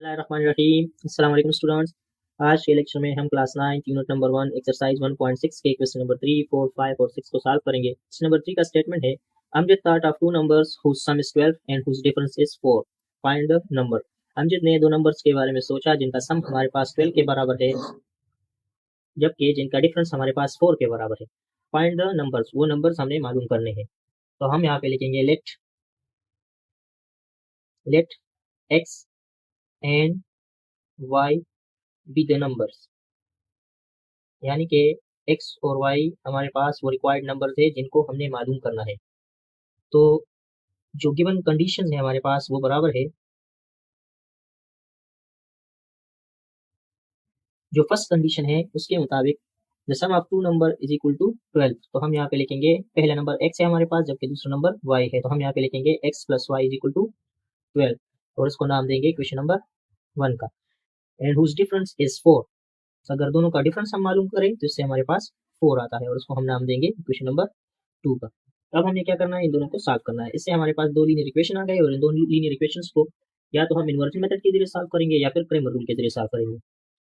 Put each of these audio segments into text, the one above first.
बिस्मिल्लाहिर्रहमानिर्रहीम। अस्सलाम वालेकुम स्टूडेंट्स। आज के लेक्चर में हम क्लास 9 यूनिट नंबर 1 एक्सरसाइज 1.6 के क्वेश्चन नंबर 3, 4, 5 और 6 को सॉल्व करेंगे। क्वेश्चन नंबर 3 का स्टेटमेंट है Amjad thought of two numbers whose sum is 12 and whose difference is 4, find the number. Amjad ने दो नंबर्स के बारे में सोचा जिनका सम हमारे पास 12 के बराबर है जबकि जिनका डिफरेंस हमारे पास 4 के बराबर है। फाइंड द नंबर्स, वो नंबर्स हमें मालूम करने हैं। तो हम यहाँ पे लिखेंगे let x and y be the numbers, यानी कि एक्स और वाई हमारे पास वो रिक्वायर्ड नंबर थे जिनको हमने मालूम करना है। तो जो गिवन कंडीशन है हमारे पास वो बराबर है, जो फर्स्ट कंडीशन है उसके मुताबिक the sum of two number is equal to 12। तो हम यहाँ पे लिखेंगे पहला नंबर एक्स है हमारे पास जबकि दूसरा नंबर वाई है, तो हम यहाँ पे लिखेंगे x plus y is equal to 12 और इसको नाम देंगे क्वेश्चन नंबर 1 का। And whose difference is 4। अगर दोनों का डिफरेंस हम मालूम करें तो इससे हमारे पास 4 आता है और इसको हम नाम देंगे क्वेश्चन नंबर 2 का। अब हमें क्या करना है, इन दोनों को सॉल्व करना है। इससे हमारे पास दो लीनियर इक्वेशन आ गए और इन दो लीनियर इक्वेशंस को या तो हम इन्वर्जन मेथड के जरिए सॉल्व करेंगे या फिर क्रेमर रूल के जरिए सॉल्व करेंगे।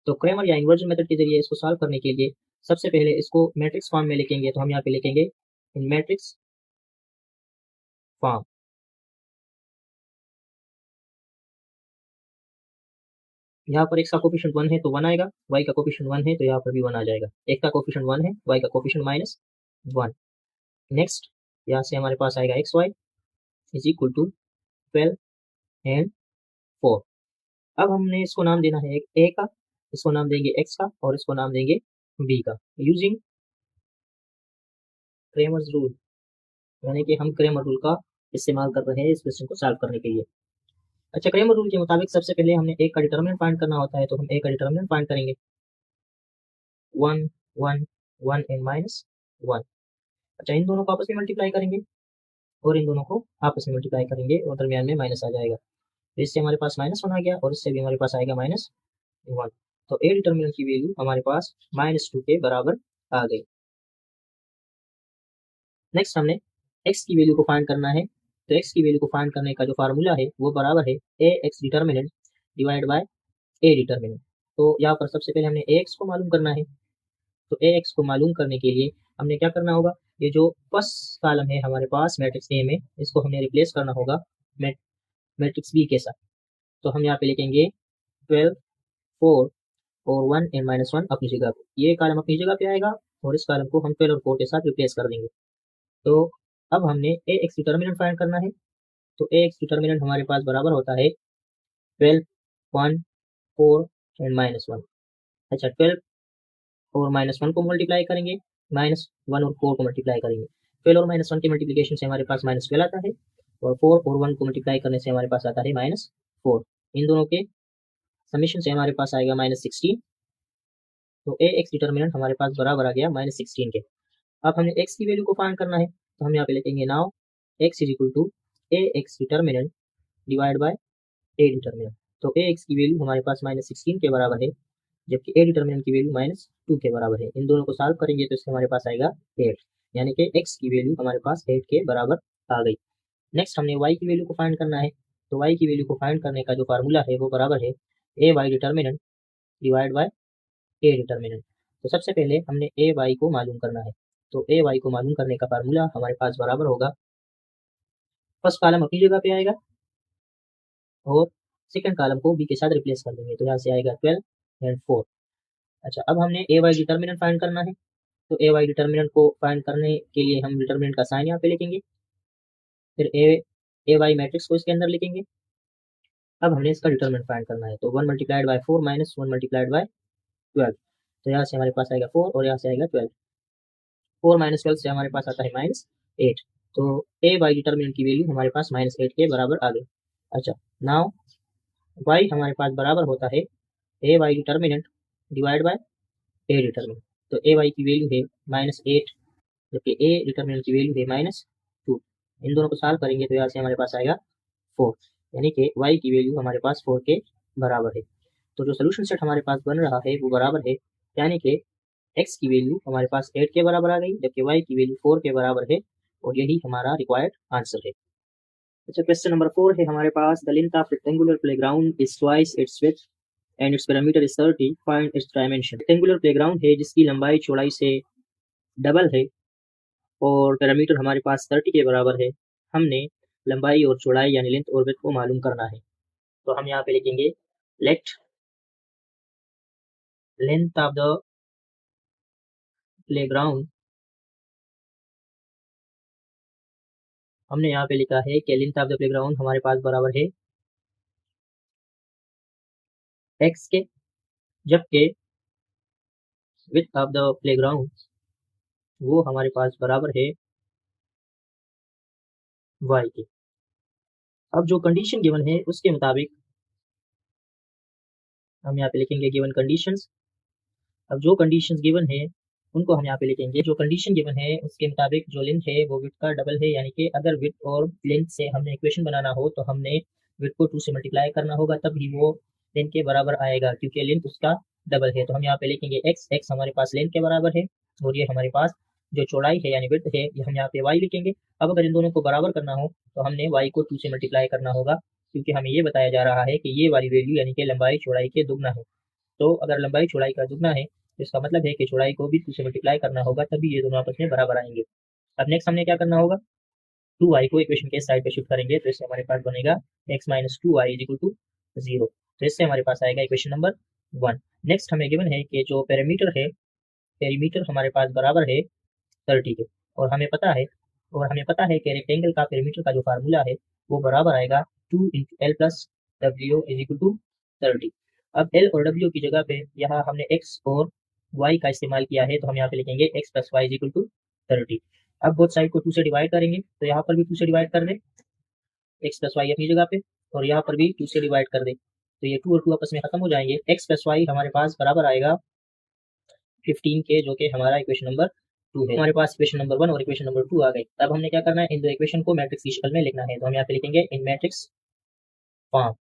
तो क्रेमर या इन्वर्जन मेथड के जरिए इसको सॉल्व करने के लिए सबसे पहले इसको मैट्रिक्स फॉर्म में लिखेंगे। तो हम यहाँ पे लिखेंगे इन मैट्रिक्स फॉर्म। यहाँ पर x का कोफिशिएंट 1 है तो 1 आएगा, y का कोफिशिएंट 1 है तो यहाँ पर भी 1 आ जाएगा। x का कोफिशिएंट 1 है, y का कोफिशिएंट माइनस 1। नेक्स्ट यहाँ से हमारे पास आएगा x y is equal to 12 and 4। अब हमने इसको नाम देना है ए का, इसको नाम देंगे एक्स का और इसको नाम देंगे बी का यूजिंग क्रेमर्स रूल, यानी कि हम क्रेमर रूल का इस्तेमाल कर रहे हैं इस क्वेश्चन को सॉल्व करने के लिए। अच्छा, क्रेमर रूल के मुताबिक सबसे पहले हमने ए का डिटर्मिनेंट फाइंड करना होता है, तो हम ए का डिटर्मिनेंट फाइंड करेंगे 1 1 1 एंड माइनस 1। अच्छा, इन दोनों को आपस में मल्टीप्लाई करेंगे और इन दोनों को आपस में मल्टीप्लाई करेंगे और दरमियान में माइनस आ जाएगा, तो इससे हमारे पास -1 आ गया और इससे भी हमारे पास आएगा -1। तो ए डिटर्मिनेंट की वैल्यू हमारे पास -2 के बराबर आ गई। नेक्स्ट हमने x की वैल्यू को फाइंड करना है। तो x की वैल्यू को फाइंड करने का जो फार्मूला है वो बराबर है A x determinant divide by A determinant. तो यहाँ पर सबसे पहले हमने ए एक्स को मालूम करना है। तो ए एक्स को मालूम करने के लिए हमने क्या करना होगा, ये जो फर्स्ट कॉलम है हमारे पास मैट्रिक्स ए में, इसको हमने रिप्लेस करना होगा मैट्रिक्स बी के साथ। तो हम यहाँ पे लिखेंगे 12 4 और 1 एंड -1 अपनी जगह पे, ये कॉलम अपनी जगह पे आएगा और इस कॉलम को हम 12 और 4 के साथ रिप्लेस कर देंगे। तो अब हमने ए एक्स डिटर्मिनेंट फाइंड करना है। तो ए एक्स डिटर्मिनेंट हमारे पास बराबर होता है 12 1 4 एंड -1। अच्छा, 12 और -1 को मल्टीप्लाई करेंगे, -1 और 4 को मल्टीप्लाई करेंगे। 12 और -1 के मल्टीप्लिकेशन से हमारे पास -12 आता है और 4 और 1 को मल्टीप्लाई करने से हमारे पास आता है -4। इन दोनों के समेशन से हमारे पास आएगा -16। तो ए एक्स डिटर्मिनेंट हमारे पास बराबर आ गया -16 के। अब हमें x की वैल्यू को फाइंड करना है, तो हम यहाँ पे लिखेंगे now x is equal to A x determinant divide by A determinant. तो ए एक्स की वैल्यू हमारे पास -16 के बराबर है जबकि ए डिटर्मिनेंट की वैल्यू -2 के बराबर है। इन दोनों को सॉल्व करेंगे तो इससे हमारे पास आएगा 8, यानी कि x की वैल्यू हमारे पास 8 के बराबर आ गई। नेक्स्ट हमने y की वैल्यू को फाइंड करना है। तो y की वैल्यू को फाइंड करने का जो फार्मूला है वो बराबर है A y determinant divide by A determinant. तो सबसे पहले हमने ए वाई को मालूम करना है। तो ए वाई को मालूम करने का फार्मूला हमारे पास बराबर होगा, फर्स्ट कॉलम अपनी जगह पे आएगा और सेकंड कॉलम को बी के साथ रिप्लेस कर देंगे, तो यहाँ से आएगा 12 एंड 4। अच्छा, अब हमने ए वाई डिटर्मिनेंट फाइंड करना है। तो ए वाई डिटर्मिनेंट को फाइंड करने के लिए हम डिटर्मिनेंट का साइन यहाँ पे लिखेंगे, फिर ए वाई मैट्रिक्स को इसके अंदर लिखेंगे। अब हमने इसका डिटर्मिनेंट फाइंड करना है। तो 1 multiplied by 4 minus 1 multiplied by 12। तो यहाँ से हमारे पास आएगा 4 और यहाँ से आएगा 12। 4 माइनस 12 से हमारे पास आता है -8। तो ए वाई डिटर्मिनेंट की वैल्यू हमारे पास -8 के बराबर आ गई। अच्छा, नाउ वाई हमारे पास बराबर होता है A y determinant divide by A determinant. तो ए वाई की वैल्यू है -8 जबकि ए डिटर्मिनेंट की वैल्यू है -2। इन दोनों को सॉल्व करेंगे तो यहाँ से हमारे पास आएगा 4, यानी कि y की वैल्यू हमारे पास 4 के बराबर है। तो जो सोल्यूशन सेट हमारे पास बन रहा है वो बराबर है, यानी कि x की वैल्यू हमारे पास 8 के बराबर आ गई जबकि y की वैल्यू 4 के बराबर है और यही हमारा रिक्वायर्ड आंसर है। अच्छा, क्वेश्चन नंबर 4 है हमारे पास, the length of rectangular playground is twice its width and its parameter is 30, find its dimension. Rectangular playground है जिसकी लंबाई चौड़ाई से डबल है और पैरामीटर हमारे पास 30 के बराबर है। हमने लंबाई और चौड़ाई यानी लेंथ और विड्थ को मालूम करना है। तो हम यहाँ पे लिखेंगे late length of the playground. हमने यहाँ पे लिखा है कि लेंथ ऑफ द प्लेग्राउंड हमारे पास बराबर है x के, जबकि विड्थ ऑफ द प्लेग्राउंड वो हमारे पास बराबर है y के। अब जो कंडीशन गिवन है उसके मुताबिक हम यहाँ पे लिखेंगे गिवन कंडीशंस। अब जो कंडीशंस गिवन है उनको हम यहाँ पे लिखेंगे। जो कंडीशन गिवन है उसके मुताबिक जो लेंथ है वो विड्थ का डबल है, यानी कि अगर विड्थ और लेंथ से हमने इक्वेशन बनाना हो तो हमने विड्थ को 2 से मल्टीप्लाई करना होगा, तब ही वो लेंथ के बराबर आएगा, क्योंकि लेंथ उसका डबल है। तो हम यहाँ पे लिखेंगे x हमारे पास लेंथ के बराबर है और ये हमारे पास जो चौड़ाई है यानी विड्थ है ये हम यहाँ पे y लिखेंगे। अब अगर इन दोनों को बराबर करना हो तो हमने y को 2 से मल्टीप्लाई करना होगा, क्योंकि हमें ये बताया जा रहा है कि ये वाली वैल्यू यानी कि लंबाई चौड़ाई के दुगना है। तो अगर लंबाई चौड़ाई का दुगना है तो इसका मतलब है कि चौड़ाई को भी 2 से मल्टीप्लाई करना होगा, तभी ये दोनों आपस में बराबर आएंगे। अब नेक्स्ट हमने क्या करना होगा, 2y को इक्वेशन के साइड पे शिफ्ट करेंगे तो इससे हमारे पास बनेगा x minus 2y is equal to 0। तो इससे हमारे पास आएगा इक्वेशन नंबर 1। नेक्स्ट हमें गिवन है कि जो पेरीमीटर हमारे पास बराबर है 30 के, और हमें पता है कि रेक्टेंगल का पेरीमीटर का जो फार्मूला है वो बराबर आएगा 2 into L plus W is equal to 30। अब एल और डब्ल्यू की जगह पे यहाँ हमने एक्स और वाई का इस्तेमाल किया है, तो हम यहाँ पे लिखेंगे x plus y is equal to 30। अब बोथ साइड को 2 से डिवाइड करेंगे तो यहाँ पर भी 2 से डिवाइड कर दें, एक्स प्लस वाई अपनी जगह पे, और यहाँ पर भी 2 से डिवाइड कर दें तो ये 2 और 2 आपस में खत्म हो जाएंगे। एक्स प्लस वाई हमारे पास बराबर आएगा 15 के, जो कि हमारा इक्वेशन नंबर 2 है। हमारे पास इक्वेशन नंबर 1 और इक्वेशन नंबर 2 आ गई। अब हमने क्या करना है, इन दो इक्वेशन को मैट्रिक्स की शक्ल में लिखना है, तो हम यहाँ पे लिखेंगे इन मैट्रिक्स फॉर्म।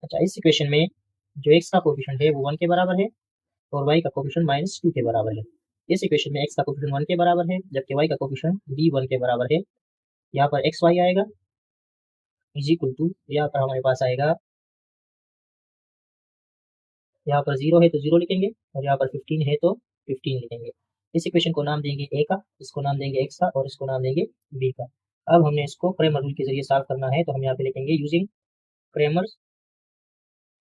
अच्छा, इस इक्वेशन में जो x का कोफिशिएंट है वो 1 के बराबर है और y का कोफिशिएंट -2 के बराबर है। इस इक्वेशन में x का कोफिशिएंट 1 के बराबर है जबकि y का कोफिशिएंट भी 1 के बराबर है। यहाँ पर एक्स वाई आएगा इज इक्वल टू, यहाँ पर हमारे पास आएगा, यहाँ पर 0 है तो 0 लिखेंगे और यहाँ पर 15 है तो 15 लिखेंगे। इस इक्वेशन को नाम देंगे a का, इसको नाम देंगे x का और इसको नाम देंगे b का। अब हमने इसको क्रेमर रूल के जरिए सॉल्व करना है, तो हम यहाँ पे लिखेंगे यूजिंग क्रेमर्स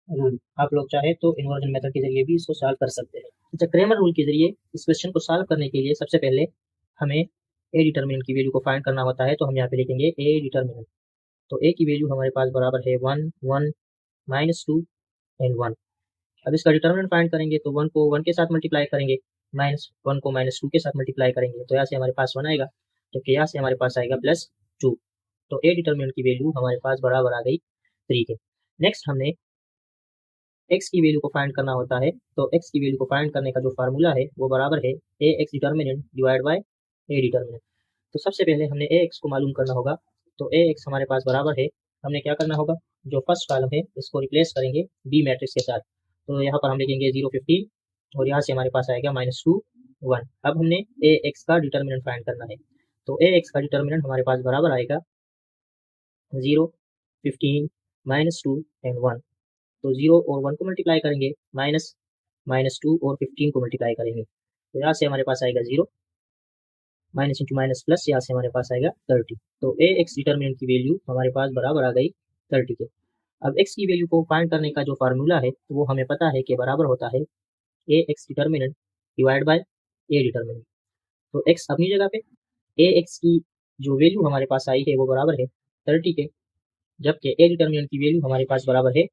रूल। आप लोग चाहे तो इन्वर्जन मेथड के जरिए भी इसको सॉल्व कर सकते हैं। अच्छा, क्रेमर रूल के जरिए इस क्वेश्चन को सॉल्व करने के लिए सबसे पहले हमें ए डिटर्मिनेंट की वैल्यू को फाइंड करना होता है, तो हम यहाँ पे लिखेंगे ए डिटर्मिनेंट। तो ए की वैल्यू हमारे पास बराबर है 1 1 -2 एंड 1। अब इसका डिटर्मिनेंट फाइंड करेंगे तो 1 को 1 के साथ मल्टीप्लाई करेंगे, -1 को -2 के साथ मल्टीप्लाई करेंगे, तो यहाँ से हमारे पास 1 आएगा, जबकि यहाँ से हमारे पास आएगा +2। तो ए डिटर्मिनेंट की वैल्यू हमारे पास बराबर आ गई 3 के। नेक्स्ट हमने x की वैल्यू को फाइंड करना होता है, तो x की वैल्यू को फाइंड करने का जो फार्मूला है वो बराबर है A x determinant divide by A determinant. तो सबसे पहले हमने ए एक्स को मालूम करना होगा, तो ए एक्स हमारे पास बराबर है, हमने क्या करना होगा, जो फर्स्ट कॉलम है इसको रिप्लेस करेंगे बी मैट्रिक्स के साथ। तो यहाँ पर हम लिखेंगे 0 15 और यहाँ से हमारे पास आएगा -2 1। अब हमने ए एक्स का डिटर्मिनेंट फाइंड करना है, तो ए एक्स का डिटर्मिनेंट हमारे पास बराबर आएगा 0 15 -2 एंड 1। तो 0 और 1 को मल्टीप्लाई करेंगे, -2 और 15 को मल्टीप्लाई करेंगे, तो यहाँ से हमारे पास आएगा 0, माइनस इंटू माइनस प्लस, यहाँ से हमारे पास आएगा 30। तो ए एक्स डिटर्मिनेंट की वैल्यू हमारे पास बराबर आ गई 30 के। अब एक्स की वैल्यू को फाइंड करने का जो फार्मूला है तो वो हमें पता है कि बराबर होता है A x determinant divide by A determinant. तो एक्स अपनी जगह पे, ए एक्स की जो वैल्यू हमारे पास आई है वो बराबर है 30 के, जबकि ए डिटर्मिनेंट की वैल्यू हमारे पास बराबर है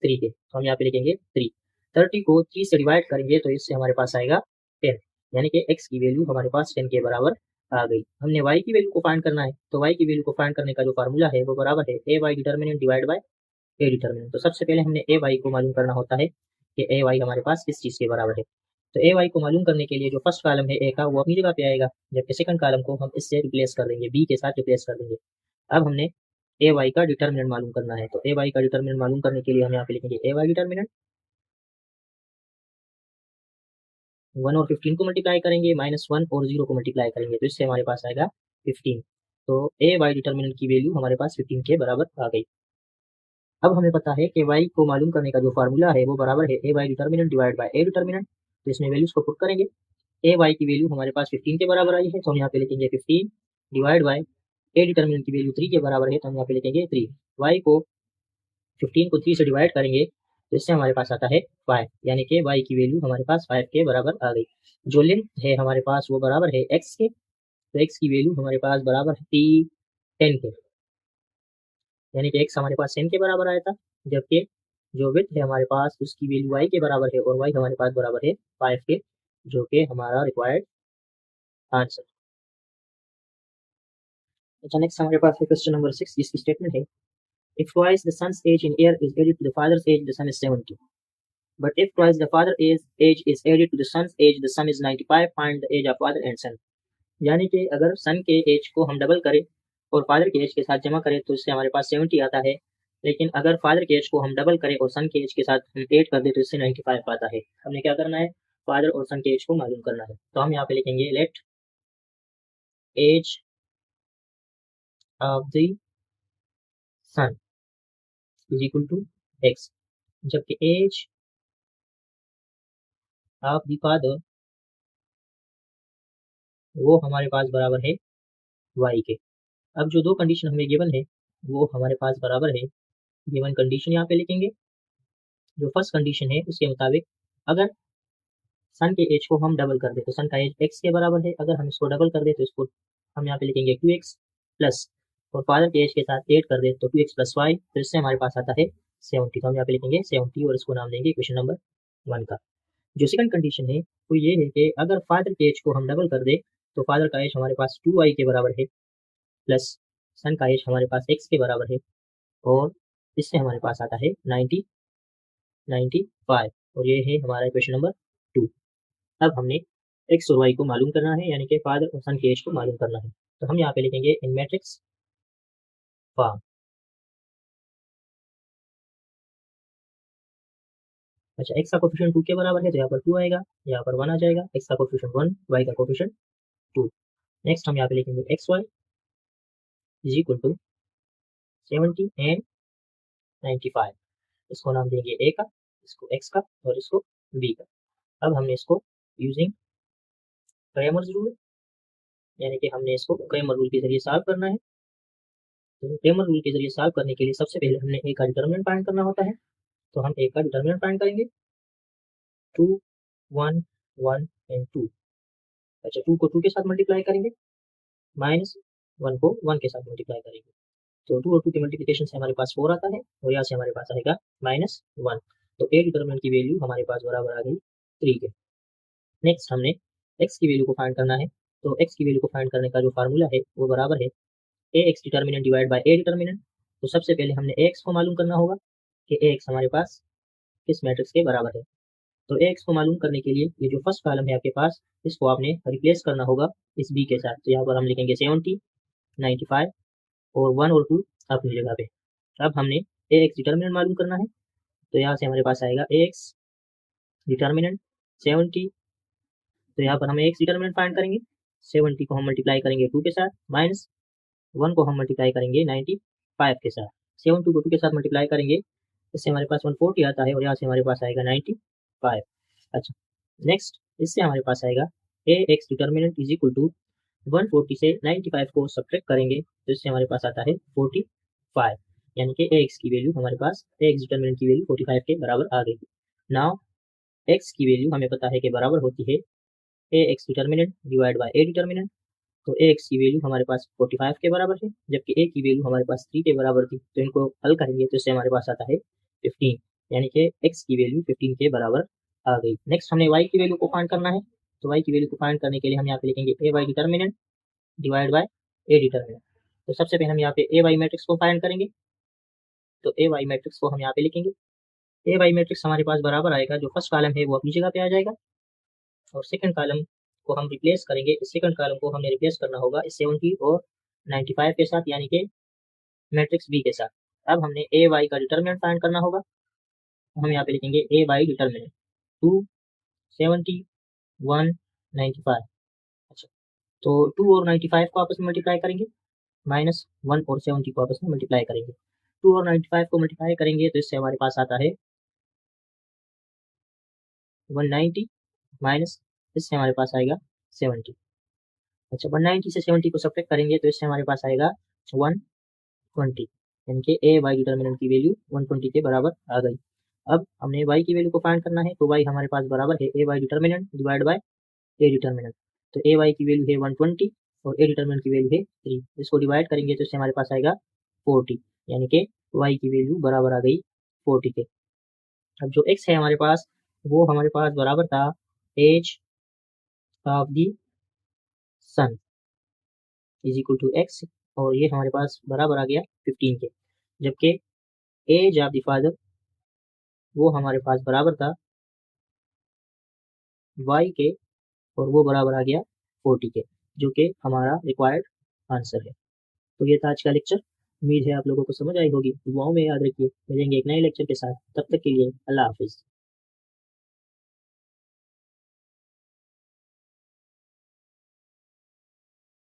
3 के, तो हम यहाँ पे लिखेंगे 3। 30 को 3 से डिवाइड करेंगे तो इससे हमारे पास आएगा 10, यानी कि x की वैल्यू हमारे पास 10 के बराबर आ गई। हमने y की वैल्यू को फाइंड करना है, तो y की वैल्यू को फाइंड करने का जो फार्मूला है वो बराबर है A y determinant divide by A determinant. तो सबसे पहले हमने ए वाई को मालूम करना होता है कि ए वाई हमारे पास किस चीज़ के बराबर है। तो ए वाई को मालूम करने के लिए जो फर्स्ट कॉलम है ए का वो अपनी जगह पे आएगा, जबकि सेकंड कॉलम को हम इससे रिप्लेस कर देंगे, बी के साथ रिप्लेस कर देंगे। अब हमने ए वाई का डिटर्मिनेंट मालूम करना है, तो ए वाई का डिटर्मिनेंट मालूम करने के लिए हम यहाँ पे लिखेंगे ए वाई डिटर्मिनेंट 1 और 15 को मल्टीप्लाई करेंगे, -1 और 0 को मल्टीप्लाई करेंगे, तो इससे हमारे पास आएगा 15। तो ए वाई डिटर्मिनेंट की वैल्यू हमारे पास 15 के बराबर आ गई। अब हमें पता है कि y को मालूम करने का जो फार्मूला है वो बराबर है A y determinant divide by A determinant. तो इसमें वैल्यूज को पुट करेंगे। ए वाई की वैल्यू हमारे पास 15 के बराबर आई है, तो हम यहाँ पे लिखेंगे 15 डिवाइड बाय ए डिटर्मिनेंट की वैल्यू 3 के बराबर है, तो हम यहाँ पे लिखेंगे 3। y को 15 को 3 से डिवाइड करेंगे तो इससे हमारे पास आता है 5, यानी कि y की वैल्यू हमारे पास 5 के बराबर आ गई। जो लेंथ है हमारे पास वो बराबर है x के, तो x की वैल्यू हमारे पास बराबर है 10 के, यानी कि x हमारे पास 10 के बराबर आया था, जबकि जो विड्थ है हमारे पास उसकी वैल्यू y के बराबर है और y हमारे पास बराबर है 5 के, जो कि हमारा रिक्वायर्ड आंसर। अच्छा, नेक्स्ट हमारे पास है क्वेश्चन नंबर 6, जिसकी स्टेटमेंट है if twice the son's age in year is added to the father's age the son is 70, but if twice the father age is added to the son's age the son is 95, find the age of father and son. यानी कि अगर सन के as को हम double करें और father के as के साथ जमा करें तो इससे हमारे पास 70 आता है, लेकिन अगर फादर के एज को हम डबल करें और सन के एज के साथ हम ऐड कर दें तो इससे 95 आता है। हमने क्या करना है, फादर और सन के एज को मालूम करना है। तो हम यहाँ पे लिखेंगे let age of the son is equal to x, जबकि एज ऑफ द फादर वो हमारे पास बराबर है वाई के। अब जो दो कंडीशन हमें गिवन है वो हमारे पास बराबर है, गिवन कंडीशन यहाँ पे लिखेंगे। जो फर्स्ट कंडीशन है उसके मुताबिक अगर सन के एज को हम डबल कर दे तो सन का एज एक्स के बराबर है, अगर हम इसको डबल कर दे तो इसको हम यहाँ पे लिखेंगे 2x प्लस, और फादर के एज के साथ ऐड कर दे तो 2x प्लस वाई, तो इससे हमारे पास आता है 70। तो हम यहाँ पे लिखेंगे 70 और इसको नाम देंगे क्वेश्चन नंबर 1 का। जो सेकंड कंडीशन है वो ये है कि अगर फादर के एज को हम डबल कर दे तो फादर का एज हमारे पास 2y के बराबर है प्लस सन का एज हमारे पास x के बराबर है, और इससे हमारे पास आता है 95, और ये है हमारा क्वेश्चन नंबर 2। अब हमने एक्स और वाई को मालूम करना है, यानी कि फादर और सन के एज को मालूम करना है। तो हम यहाँ पे लिखेंगे इन मैट्रिक्स फॉर्म। अच्छा, एक्स का कोफिशिएंट 2 के बराबर है तो यहाँ पर 2 आएगा, यहाँ पर 1 आ जाएगा। एक्स का कोफिशिएंट 1, वाई का कोफिशिएंट 2। नेक्स्ट हम यहाँ पे लिखेंगे x y is equal to 70 and 95। इसको नाम देंगे ए का, इसको एक्स का और इसको बी का। अब हमने इसको यूजिंग क्रेमर्स रूल, यानी कि हमने इसको क्रेमर रूल के जरिए सॉल्व करना है। तो क्रेमर रूल के जरिए सॉल्व करने के लिए सबसे पहले हमने ए का डिटरमिनेंट फाइंड करना होता है। तो हम ए का डिटरमिनेंट फाइंड करेंगे 2 1 1 एंड 2। अच्छा, 2 को 2 के साथ मल्टीप्लाई करेंगे, -1 को 1 के साथ मल्टीप्लाई करेंगे, तो 2 और 2 के मल्टीप्लिकेशन से हमारे पास 4 आता है और यहाँ से हमारे पास आएगा -1। तो ए डिटरमिनेंट की वैल्यू हमारे पास बराबर आ गई 3 के। नेक्स्ट हमने एक्स की वैल्यू को फाइंड करना है। तो एक्स की वैल्यू को फाइंड करने का जो फार्मूला है वो बराबर है A x determinant divide by A determinant. तो सबसे पहले हमने ए एक्स को मालूम करना होगा कि ए एक्स हमारे पास किस मैट्रिक्स के बराबर है। तो ए एक्स को मालूम करने के लिए ये जो फर्स्ट कॉलम है आपके पास, इसको आपने रिप्लेस करना होगा इस बी के साथ। तो यहाँ पर हम लिखेंगे 70 95 और 1 और 2 अपनी जगह पे। अब हमने ए एक्स डिटर्मिनेंट मालूम करना है, तो यहाँ से हमारे पास आएगा ए एक्स डिटर्मिनेंट 70। तो यहाँ पर हम एक्स डिटर्मिनेंट फाइंड करेंगे, 70 को हम मल्टीप्लाई करेंगे 2 के साथ, माइनस 1 को हम मल्टीप्लाई करेंगे 95 के साथ। 70 को 2 के साथ मल्टीप्लाई करेंगे, इससे हमारे पास 140 आता है और यहाँ से हमारे पास आएगा 95। अच्छा, नेक्स्ट इससे हमारे पास आएगा A x determinant is equal to 140 से 95 को सब्ट्रैक्ट करेंगे तो इससे हमारे पास आता है 45, यानी कि ए एक्स की वैल्यू हमारे पास ए एक्स डिटर्मिनेंट की वैल्यू 45 के बराबर आ गई। नाउ एक्स की वैल्यू हमें पता है कि बराबर होती है A x determinant divide by A determinant. तो ए एक्स की वैल्यू हमारे पास 45 के बराबर है, जबकि ए की वैल्यू हमारे पास 3 के बराबर थी। तो इनको हल करेंगे तो इससे हमारे पास आता है 15, यानी कि एक्स की वैल्यू 15 के बराबर आ गई। नेक्स्ट हमने वाई की वैल्यू को फाइंड करना है। तो वाई की वैल्यू को फाइंड करने के लिए हम यहाँ पे लिखेंगे A y determinant divide by A determinant. तो सबसे पहले हम यहाँ पे ए वाई मैट्रिक्स को फाइंड करेंगे। तो ए वाई मैट्रिक्स को हम यहाँ पे लिखेंगे। ए वाई मैट्रिक्स हमारे पास बराबर आएगा, जो फर्स्ट कॉलम है वो अपनी जगह पे आ जाएगा और सेकंड कॉलम को हम रिप्लेस करेंगे। इस सेकंड कॉलम को हमने रिप्लेस करना होगा इस 70 और 95 के साथ, यानी कि मैट्रिक्स बी के साथ। अब हमने ए वाई का डिटर्मिनेंट फाइंड करना होगा। हम यहाँ पे लिखेंगे ए वाई डिटर्मिनेंट 2 70 195। अच्छा, तो 2 और 95 को आपस में मल्टीप्लाई करेंगे, -1 और 70 को आपस में मल्टीप्लाई करेंगे। 2 और 95 को मल्टीप्लाई करेंगे तो इससे हमारे पास आता है 190 माइनस इससे हमारे पास आएगा 70। अच्छा, 190 से 70 को सब्ट्रैक्ट करेंगे तो इससे हमारे पास आएगा 120, यानी कि ए वाई डिटर्मिनेंट की वैल्यू 120 के बराबर आ गई। अब हमने वाई की वैल्यू को फाइंड करना है, तो वाई हमारे पास बराबर है A y determinant divide by A determinant. तो ए वाई की वैल्यू है 120 और ए डिटर्मिनेंट की वैल्यू है 3। इसको डिवाइड करेंगे तो इससे हमारे पास आएगा 40, यानी कि वाई की वैल्यू बराबर आ गई 40 के। अब जो एक्स है हमारे पास, वो हमारे पास बराबर था age of the son is equal to x, और ये हमारे पास बराबर आ गया 15 के। जबकि एज ऑफ द फादर वो हमारे पास बराबर था वाई के, और वो बराबर आ गया 40 के, जो कि हमारा रिक्वायर्ड आंसर है। तो ये था आज का लेक्चर। उम्मीद है आप लोगों को समझ आई होगी। दुआओं में याद रखिए। मिलेंगे एक नए लेक्चर के साथ, तब तक के लिए अल्लाह हाफिज़।